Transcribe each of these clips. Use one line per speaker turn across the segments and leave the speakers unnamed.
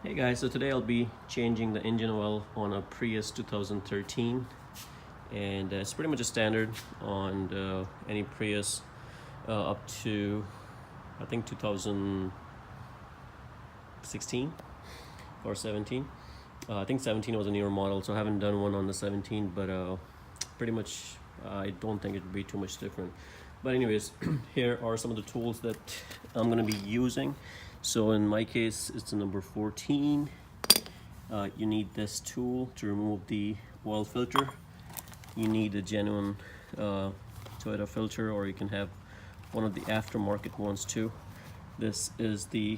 Hey guys, so today I'll be changing the engine oil on a Prius 2013, and it's pretty much a standard on any Prius up to I think 2016 or 17. I think 17 was a newer model, so I haven't done one on the 17, but pretty much I don't think it would be too much different. But anyways, here are some of the tools that I'm going to be using. So in my case, it's the number 14. You need this tool to remove the oil filter. You need a genuine Toyota filter, or you can have one of the aftermarket ones too. This is the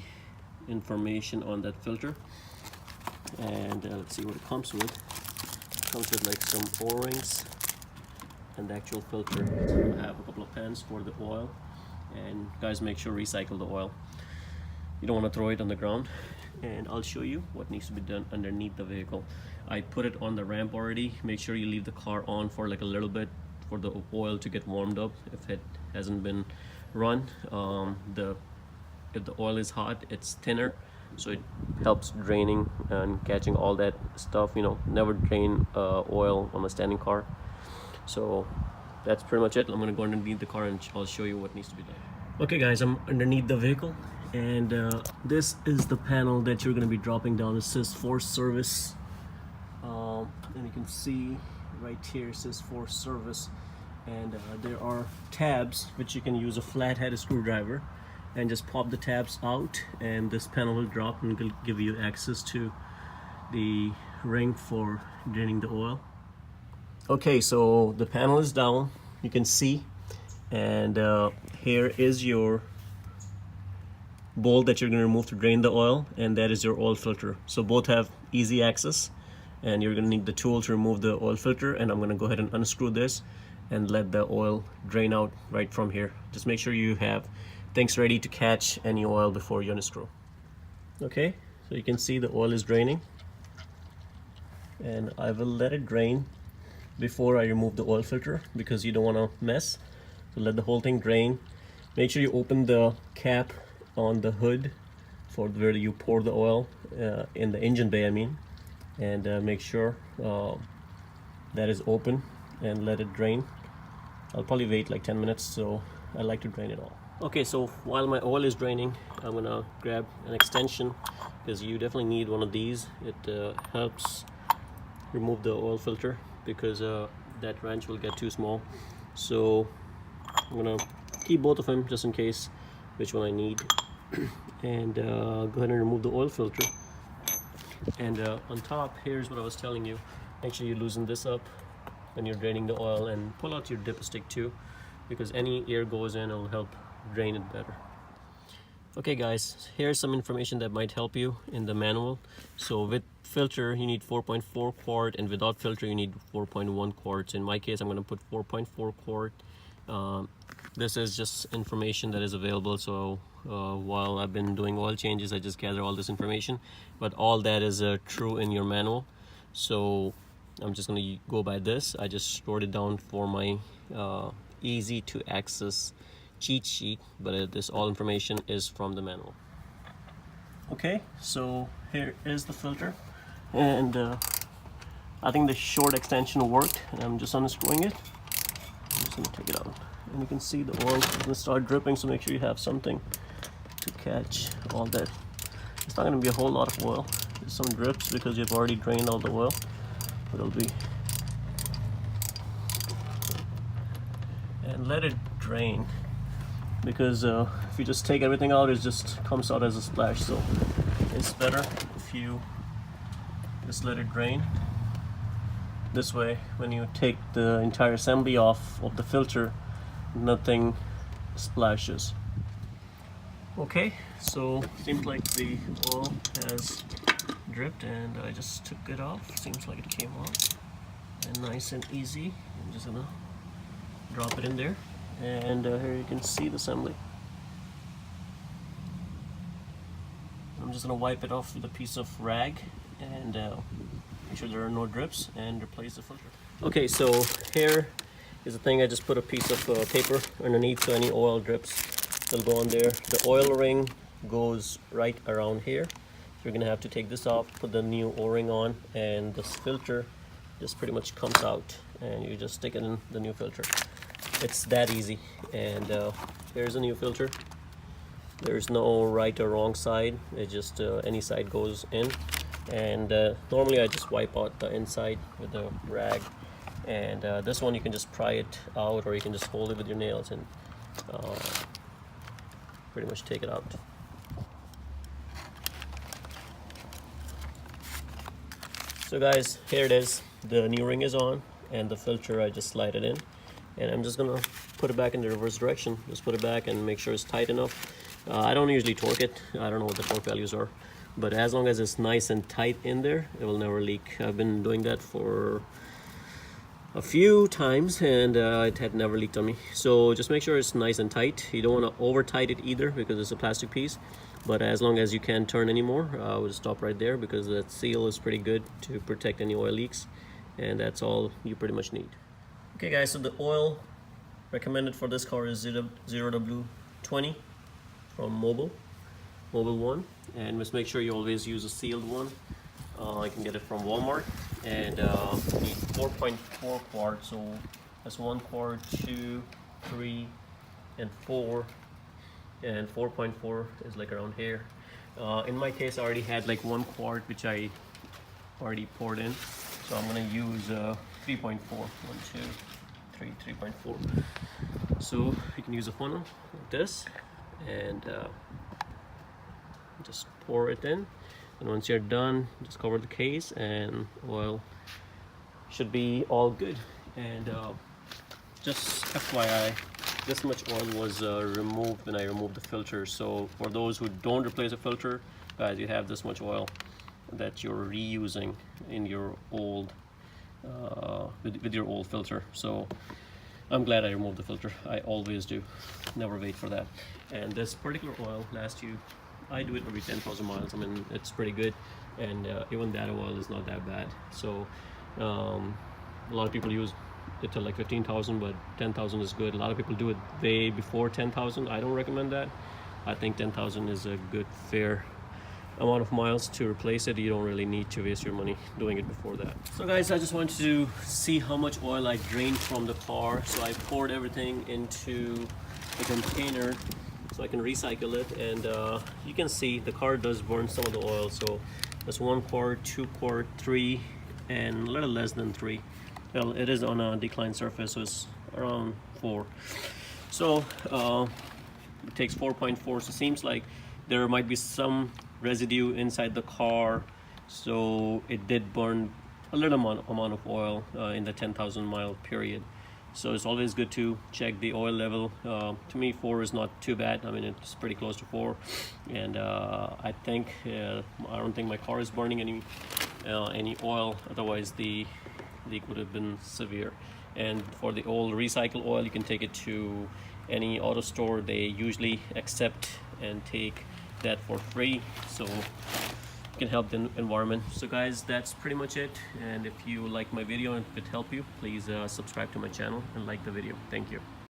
information on that filter, and let's see what it comes with. It comes with like some O-rings and the actual filter. It's going to have a couple of pens for the oil, and guys, make sure recycle the oil. You don't want to throw it on the ground, and I'll show you what needs to be done underneath the vehicle. I put it on the ramp already. Make sure you leave the car on for like a little bit for the oil to get warmed up if it hasn't been run. If the oil is hot, it's thinner, so it helps draining and catching all that stuff. You know, never drain oil on a standing car. So that's pretty much it. I'm gonna go underneath the car and I'll show you what needs to be done. Okay guys, I'm underneath the vehicle, and this is the panel that you're going to be dropping down. It says for service, and you can see right here it says for service, and there are tabs which you can use a flathead screwdriver and just pop the tabs out, and this panel will drop and will give you access to the ring for draining the oil. Okay, so the panel is down, you can see, and here is your bowl that you're going to remove to drain the oil, and that is your oil filter. So both have easy access, and you're going to need the tool to remove the oil filter, and I'm going to go ahead and unscrew this and let the oil drain out right from here. Just make sure you have things ready to catch any oil before you unscrew. Okay, so you can see the oil is draining, and I will let it drain before I remove the oil filter because you don't want to mess. So let the whole thing drain. Make sure you open the cap on the hood for where you pour the oil in the engine bay, I mean, and make sure that is open and let it drain. I'll probably wait like 10 minutes, so I like to drain it all. Okay, so while my oil is draining, I'm gonna grab an extension because you definitely need one of these. It helps remove the oil filter because that wrench will get too small. So I'm gonna keep both of them just in case which one I need, and go ahead and remove the oil filter. And on top, here's what I was telling you. Make sure you loosen this up when you're draining the oil, and pull out your dipstick too, because any air goes in, it'll help drain it better. Okay guys, here's some information that might help you in the manual. So with filter you need 4.4 quart, and without filter you need 4.1 quarts. In my case, I'm going to put 4.4 quart. This is just information that is available, so while I've been doing oil changes, I just gather all this information, but all that is true in your manual. So I'm just going to go by this. I just wrote it down for my easy to access cheat sheet, but this all information is from the manual. Okay, so here is the filter, and I think the short extension worked, and I'm just unscrewing it. I'm just going to take it out, and you can see the oil is going to start dripping, so make sure you have something to catch all that. It's not going to be a whole lot of oil. There's some drips because you've already drained all the oil, but it'll be, and let it drain, because if you just take everything out, it just comes out as a splash. So it's better if you just let it drain. This way, when you take the entire assembly off of the filter, nothing splashes. Okay, so seems like the oil has dripped, and I just took it off. Seems like it came off, and nice and easy. I'm just gonna drop it in there, and here you can see the assembly. I'm just gonna wipe it off with a piece of rag and make sure there are no drips, and replace the filter. Okay, so here is the thing. I just put a piece of paper underneath, so any oil drips will go on there. The oil ring goes right around here, you're gonna have to take this off, put the new O-ring on, and this filter just pretty much comes out, and you just stick it in the new filter. It's that easy. And here's a new filter. There's no right or wrong side. It just any side goes in. And normally I just wipe out the inside with a rag. And this one you can just pry it out, or you can just hold it with your nails and pretty much take it out. So guys, here it is. The new ring is on, and the filter I just slide it in, and I'm just gonna put it back in the reverse direction. Just put it back and make sure it's tight enough. I don't usually torque it. I don't know what the torque values are, but as long as it's nice and tight in there, it will never leak. I've been doing that for a few times, and it had never leaked on me. So just make sure it's nice and tight. You don't want to over tight it either, because it's a plastic piece. But as long as you can't turn anymore, we'll stop right there, because that seal is pretty good to protect any oil leaks, and that's all you pretty much need. Okay guys, so the oil recommended for this car is 0W20 from Mobil 1, and just make sure you always use a sealed one. You can get it from Walmart, and you need 4.4 quarts, so that's 1 quart, 2, 3, and 4, and 4.4 is like around here. In my case, I already had like 1 quart which I already poured in, so I'm gonna use 3.4. 1, 2, 3, 3.4. So you can use a funnel like this, and just pour it in. And once you're done, just cover the case, and oil should be all good. And just FYI, this much oil was removed when I removed the filter. So for those who don't replace a filter, guys, you have this much oil that you're reusing in your old with your old filter. So I'm glad I removed the filter. I always do. Never wait for that. And this particular oil lasts you, I do it every 10,000 miles. I mean, it's pretty good, and even that oil is not that bad. So a lot of people use it to like 15,000, but 10,000 is good. A lot of people do it way before 10,000. I don't recommend that. I think 10,000 is a good, fair amount of miles to replace it. You don't really need to waste your money doing it before that. So guys, I just wanted to see how much oil I drained from the car. So I poured everything into a container so I can recycle it, and you can see the car does burn some of the oil. So that's 1 quart, 2 quart, 3, and a little less than 3. Well, it is on a declined surface, so it's around 4. So it takes 4.4. So it seems like there might be some residue inside the car, so it did burn a little amount of oil in the 10,000 mile period. So it's always good to check the oil level. To me, 4 is not too bad. I mean, it's pretty close to 4, and I don't think my car is burning any oil. Otherwise, the leak would have been severe. And for the old recycled oil, you can take it to any auto store. They usually accept and take that for free, so you can help the environment. So guys, that's pretty much it. And if you like my video and if it helped you, please subscribe to my channel and like the video. Thank you.